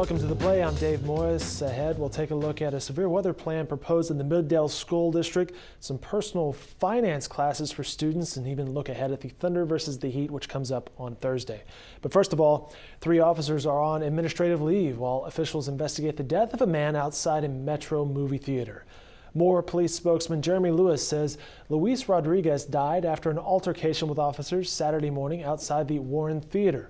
welcome to The Play. I'm Dave Morris. Ahead, we'll take a look at a severe weather plan proposed in the Middle School District, some personal finance classes for students, and even look ahead at the Thunder versus the Heat, which comes up on Thursday. But first of all, 3 officers are on administrative leave while officials investigate the death of a man outside a Metro movie theater. Moore Police spokesman Jeremy Lewis says Luis Rodriguez died after an altercation with officers Saturday morning outside the Warren Theater.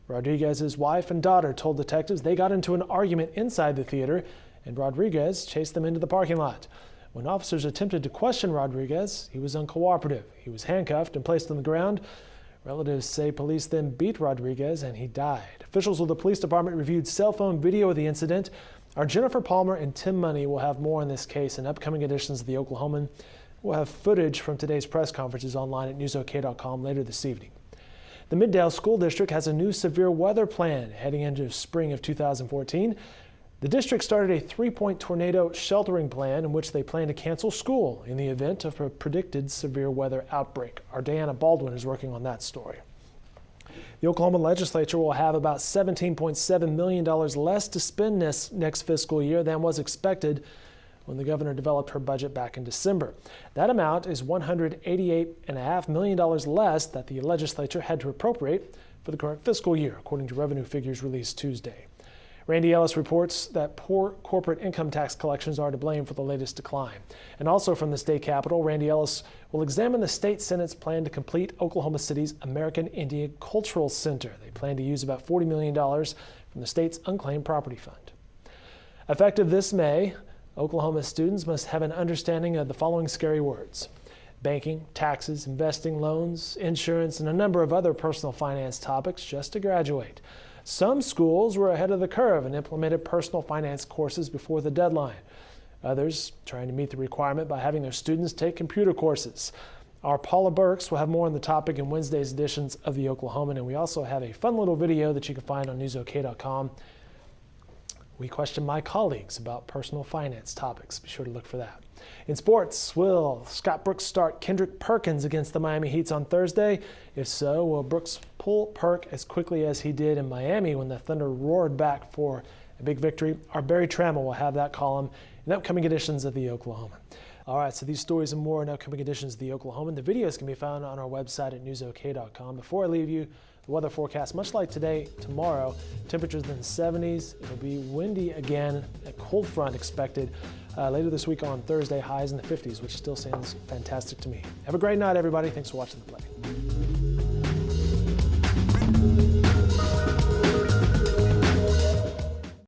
Rodriguez's wife and daughter told detectives they got into an argument inside the theater, and Rodriguez chased them into the parking lot. When officers attempted to question Rodriguez, he was uncooperative. He was handcuffed and placed on the ground. Relatives say police then beat Rodriguez and he died. Officials with the police department reviewed cell phone video of the incident. Our Jennifer Palmer and Tim Money will have more on this case in upcoming editions of the Oklahoman. We'll have footage from today's press conferences online at newsok.com later this evening. The Middle School District has a new severe weather plan heading into spring of 2014. The district started a 3-point tornado sheltering plan in which they plan to cancel school in the event of a predicted severe weather outbreak. Our Diana Baldwin is working on that story. The Oklahoma legislature will have about $17.7 million less to spend next fiscal year than was expected when the governor developed her budget back in December. That amount is $188.5 million less that the legislature had to appropriate for the current fiscal year, according to revenue figures released Tuesday. Randy Ellis reports that poor corporate income tax collections are to blame for the latest decline. And also from the state capitol, Randy Ellis will examine the state Senate's plan to complete Oklahoma City's American Indian Cultural Center. They plan to use about $40 million from the state's unclaimed property fund. Effective this May, Oklahoma students must have an understanding of the following scary words: banking, taxes, investing, loans, insurance, and a number of other personal finance topics just to graduate. Some schools were ahead of the curve and implemented personal finance courses before the deadline. Others trying to meet the requirement by having their students take computer courses. Our Paula Burks will have more on the topic in Wednesday's editions of the Oklahoman, and we also have a fun little video that you can find on newsok.com. We question my colleagues about personal finance topics. Be sure to look for that. In sports, will Scott Brooks start Kendrick Perkins against the Miami Heat on Thursday? If so, will Brooks pull Perk as quickly as he did in Miami when the Thunder roared back for a big victory? Our Barry Trammell will have that column in upcoming editions of the Oklahoman. All right, so these stories and more in upcoming editions of the Oklahoman. The videos can be found on our website at newsok.com. Before I leave you, the weather forecast, much like today, tomorrow, temperatures in the 70s. It'll be windy again, a cold front expected later this week on Thursday, highs in the 50s, which still sounds fantastic to me. Have a great night, everybody. Thanks for watching The Play.